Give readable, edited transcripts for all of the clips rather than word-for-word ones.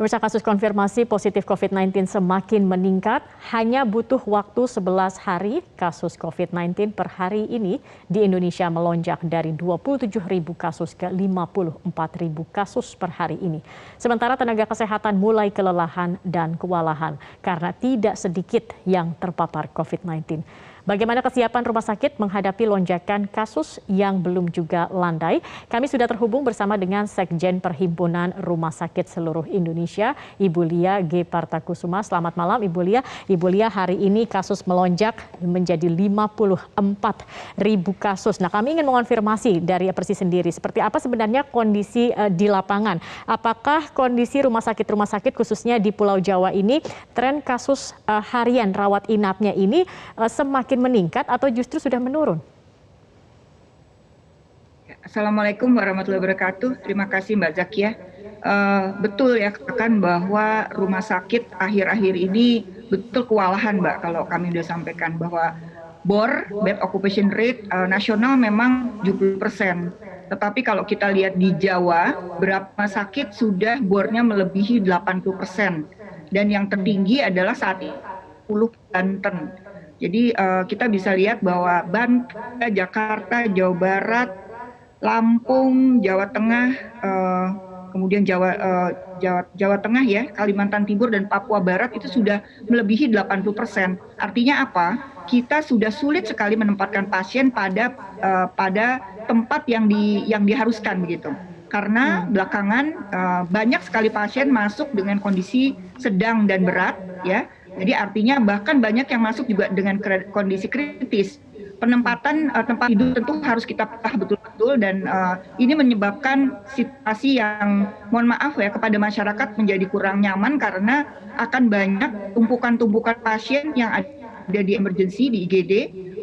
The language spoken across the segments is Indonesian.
Pemirsa, kasus konfirmasi positif COVID-19 semakin meningkat. Hanya butuh waktu 11 hari, kasus COVID-19 per hari ini di Indonesia melonjak dari 27.000 kasus ke 54.000 kasus per hari ini. Sementara tenaga kesehatan mulai kelelahan dan kewalahan karena tidak sedikit yang terpapar COVID-19. Bagaimana kesiapan rumah sakit menghadapi lonjakan kasus yang belum juga landai? Kami sudah terhubung bersama dengan Sekjen Perhimpunan Rumah Sakit Seluruh Indonesia, Ibu Lia G. Partakusuma. Selamat malam Ibu Lia. Ibu Lia, hari ini kasus melonjak menjadi 54.000 kasus. Nah, kami ingin mengonfirmasi dari Persi sendiri, seperti apa sebenarnya kondisi di lapangan? Apakah kondisi rumah sakit khususnya di Pulau Jawa ini, tren kasus harian rawat inapnya ini semakin meningkat atau justru sudah menurun? Assalamualaikum warahmatullahi wabarakatuh. Terima kasih Mbak Zakia. Betul ya, katakan bahwa rumah sakit akhir-akhir ini betul kewalahan Mbak, kalau kami sudah sampaikan bahwa BOR, bed occupation rate nasional memang 70%. Tetapi kalau kita lihat di Jawa, beberapa rumah sakit sudah BOR-nya melebihi 80%. Dan yang tertinggi adalah saat ini 10 Banten. Jadi kita bisa lihat bahwa Banten, Jakarta, Jawa Barat, Lampung, Jawa Tengah, kemudian Jawa Tengah ya, Kalimantan Timur dan Papua Barat itu sudah melebihi 80%. Artinya apa? Kita sudah sulit sekali menempatkan pasien pada tempat yang diharuskan begitu. Karena belakangan banyak sekali pasien masuk dengan kondisi sedang dan berat ya. Jadi artinya bahkan banyak yang masuk juga dengan kondisi kritis. Penempatan tempat tidur tentu harus kita paham betul-betul, dan ini menyebabkan situasi yang mohon maaf ya kepada masyarakat menjadi kurang nyaman karena akan banyak tumpukan-tumpukan pasien yang ada di emergency, di IGD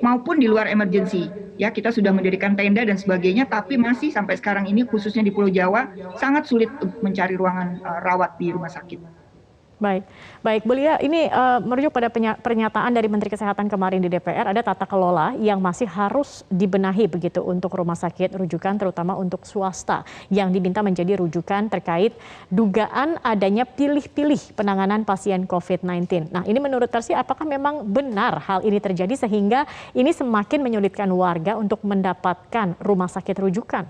maupun di luar emergency. Ya, kita sudah mendirikan tenda dan sebagainya, tapi masih sampai sekarang ini khususnya di Pulau Jawa sangat sulit untuk mencari ruangan rawat di rumah sakit. Baik, Bu Lia, ini merujuk pada pernyataan dari Menteri Kesehatan kemarin di DPR, ada tata kelola yang masih harus dibenahi begitu untuk rumah sakit rujukan, terutama untuk swasta yang diminta menjadi rujukan terkait dugaan adanya pilih-pilih penanganan pasien COVID-19. Nah, ini menurut Persi, apakah memang benar hal ini terjadi sehingga ini semakin menyulitkan warga untuk mendapatkan rumah sakit rujukan?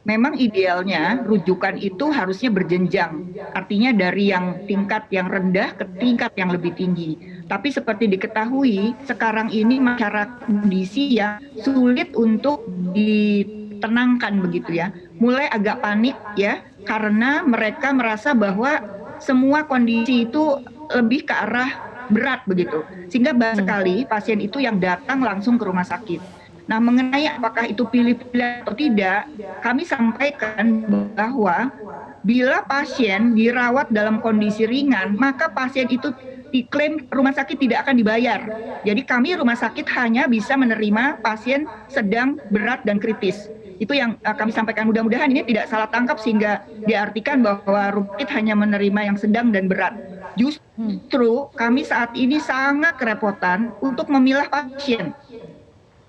Memang idealnya rujukan itu harusnya berjenjang, artinya dari yang tingkat yang rendah ke tingkat yang lebih tinggi. Tapi seperti diketahui, sekarang ini masyarakat kondisi yang sulit untuk ditenangkan begitu ya. Mulai agak panik ya, karena mereka merasa bahwa semua kondisi itu lebih ke arah berat begitu. Sehingga banyak sekali pasien itu yang datang langsung ke rumah sakit. Nah, mengenai apakah itu pilih-pilih atau tidak, kami sampaikan bahwa bila pasien dirawat dalam kondisi ringan, maka pasien itu diklaim rumah sakit tidak akan dibayar. Jadi kami rumah sakit hanya bisa menerima pasien sedang, berat, dan kritis. Itu yang kami sampaikan. Mudah-mudahan ini tidak salah tangkap sehingga diartikan bahwa rumah sakit hanya menerima yang sedang dan berat. Justru kami saat ini sangat kerepotan untuk memilah pasien.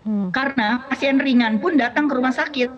Karena pasien ringan pun datang ke rumah sakit.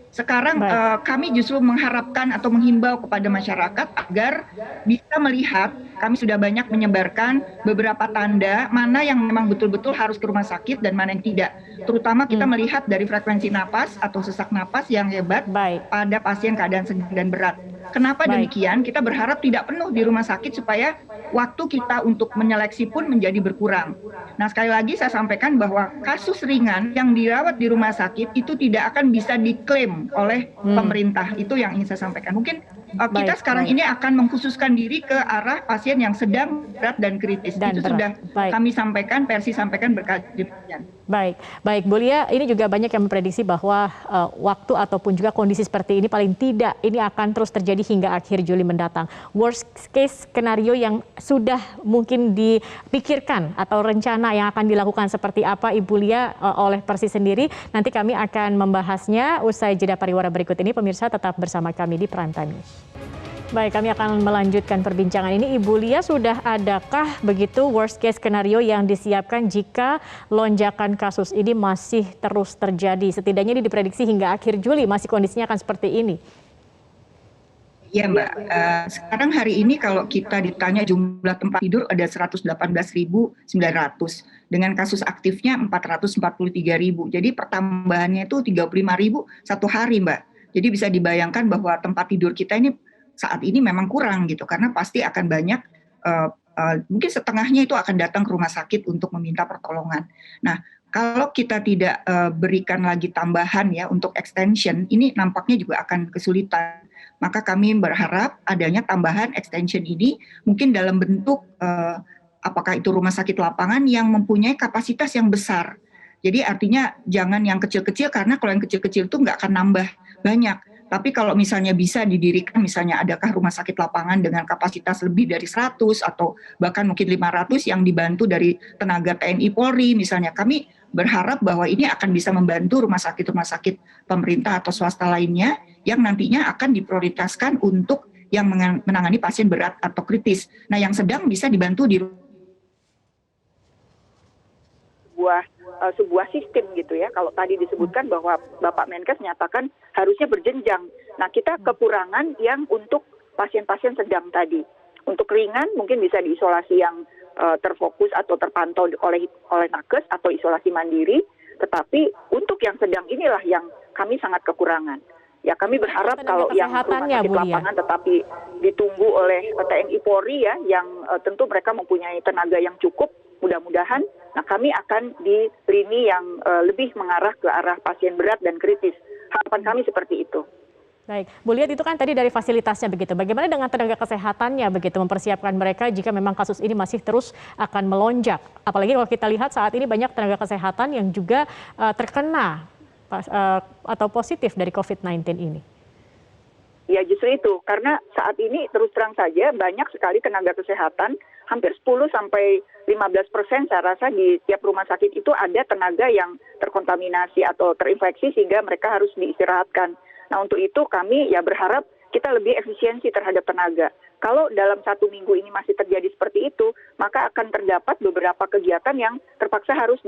Sekarang kami justru mengharapkan atau menghimbau kepada masyarakat agar bisa melihat, kami sudah banyak menyebarkan beberapa tanda mana yang memang betul-betul harus ke rumah sakit dan mana yang tidak. Terutama kita melihat dari frekuensi napas atau sesak napas yang hebat pada pasien keadaan sedang dan berat. Kenapa demikian? Kita berharap tidak penuh di rumah sakit supaya waktu kita untuk menyeleksi pun menjadi berkurang. Nah, sekali lagi saya sampaikan bahwa kasus ringan yang dirawat di rumah sakit itu tidak akan bisa diklaim oleh pemerintah. Itu yang ingin saya sampaikan. Mungkin kita sekarang ini akan mengkhususkan diri ke arah pasien yang sedang, berat, dan kritis. Itu sudah kami sampaikan, Persi sampaikan berkali-kali. Baik, Bu Lia, ini juga banyak yang memprediksi bahwa waktu ataupun juga kondisi seperti ini paling tidak ini akan terus terjadi hingga akhir Juli mendatang. Worst case skenario yang sudah mungkin dipikirkan atau rencana yang akan dilakukan seperti apa Ibu Lia oleh Persi sendiri, nanti kami akan membahasnya usai jeda pariwara berikut ini. Pemirsa, tetap bersama kami di Prime Time News. Baik, kami akan melanjutkan perbincangan ini. Ibu Lia, sudah adakah begitu worst case skenario yang disiapkan jika lonjakan kasus ini masih terus terjadi? Setidaknya ini diprediksi hingga akhir Juli masih kondisinya akan seperti ini. Iya Mbak, sekarang hari ini kalau kita ditanya jumlah tempat tidur ada 118.900 dengan kasus aktifnya 443.000. Jadi pertambahannya itu 35.000 satu hari Mbak. Jadi bisa dibayangkan bahwa tempat tidur kita ini saat ini memang kurang gitu, karena pasti akan banyak, mungkin setengahnya itu akan datang ke rumah sakit untuk meminta pertolongan. Nah, kalau kita tidak berikan lagi tambahan ya untuk extension, ini nampaknya juga akan kesulitan. Maka kami berharap adanya tambahan extension ini mungkin dalam bentuk apakah itu rumah sakit lapangan yang mempunyai kapasitas yang besar. Jadi artinya jangan yang kecil-kecil, karena kalau yang kecil-kecil itu nggak akan nambah banyak. Tapi kalau misalnya bisa didirikan, misalnya adakah rumah sakit lapangan dengan kapasitas lebih dari 100 atau bahkan mungkin 500 yang dibantu dari tenaga TNI Polri misalnya, kami berharap bahwa ini akan bisa membantu rumah sakit pemerintah atau swasta lainnya yang nantinya akan diprioritaskan untuk yang menangani pasien berat atau kritis. Nah, yang sedang bisa dibantu di sebuah sistem gitu ya. Kalau tadi disebutkan bahwa Bapak Menkes nyatakan harusnya berjenjang. Nah, kita kekurangan yang untuk pasien-pasien sedang tadi. Untuk ringan mungkin bisa diisolasi yang terfokus atau terpantau oleh nakes atau isolasi mandiri. Tetapi untuk yang sedang inilah yang kami sangat kekurangan. Ya, kami berharap kalau yang rumah sakit lapangan tetapi ditunggu oleh TNI Polri ya, yang tentu mereka mempunyai tenaga yang cukup, mudah-mudahan. Nah, kami akan di lini yang lebih mengarah ke arah pasien berat dan kritis. Harapan kami seperti itu. Baik, Bu Liat, itu kan tadi dari fasilitasnya begitu. Bagaimana dengan tenaga kesehatannya begitu, mempersiapkan mereka jika memang kasus ini masih terus akan melonjak? Apalagi kalau kita lihat saat ini banyak tenaga kesehatan yang juga terkena atau positif dari COVID-19 ini. Ya, justru itu. Karena saat ini terus terang saja banyak sekali tenaga kesehatan, hampir 10-15% saya rasa di tiap rumah sakit itu ada tenaga yang terkontaminasi atau terinfeksi sehingga mereka harus diistirahatkan. Nah, untuk itu kami ya berharap kita lebih efisiensi terhadap tenaga. Kalau dalam 1 minggu ini masih terjadi seperti itu, maka akan terdapat beberapa kegiatan yang terpaksa harus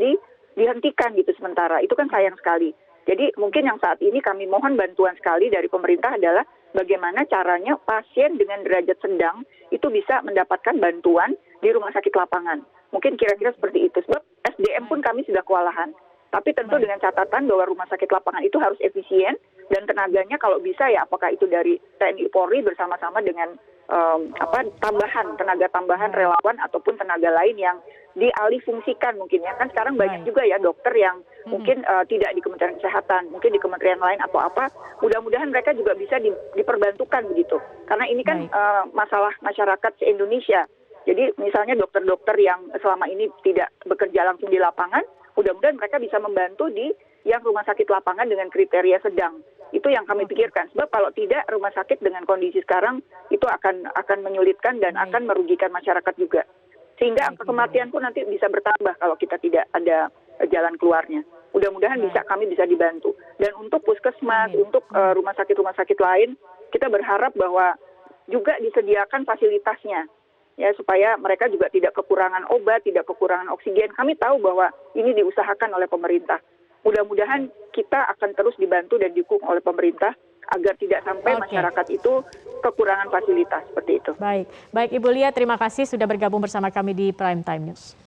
dihentikan gitu sementara. Itu kan sayang sekali. Jadi mungkin yang saat ini kami mohon bantuan sekali dari pemerintah adalah bagaimana caranya pasien dengan derajat sedang itu bisa mendapatkan bantuan di rumah sakit lapangan. Mungkin kira-kira seperti itu. Sebab SDM pun kami sudah kewalahan. Tapi tentu dengan catatan bahwa rumah sakit lapangan itu harus efisien dan tenaganya kalau bisa ya apakah itu dari TNI Polri bersama-sama dengan tenaga tambahan relawan ataupun tenaga lain yang dialihfungsikan mungkin ya. Kan sekarang banyak juga ya dokter yang mungkin tidak di Kementerian Kesehatan, mungkin di kementerian lain atau apa. Mudah-mudahan mereka juga bisa diperbantukan begitu. Karena ini kan masalah masyarakat se-Indonesia. Jadi misalnya dokter-dokter yang selama ini tidak bekerja langsung di lapangan, mudah-mudahan mereka bisa membantu di yang rumah sakit lapangan dengan kriteria sedang. Itu yang kami pikirkan. Sebab kalau tidak, rumah sakit dengan kondisi sekarang itu akan menyulitkan dan akan merugikan masyarakat juga. Sehingga angka kematian pun nanti bisa bertambah kalau kita tidak ada jalan keluarnya. Mudah-mudahan kami bisa dibantu. Dan untuk puskesmas, untuk rumah sakit lain, kita berharap bahwa juga disediakan fasilitasnya. Ya, supaya mereka juga tidak kekurangan obat, tidak kekurangan oksigen. Kami tahu bahwa ini diusahakan oleh pemerintah. Mudah-mudahan kita akan terus dibantu dan didukung oleh pemerintah agar tidak sampai masyarakat itu kekurangan fasilitas seperti itu. Baik, Ibu Lia, terima kasih sudah bergabung bersama kami di Prime Time News.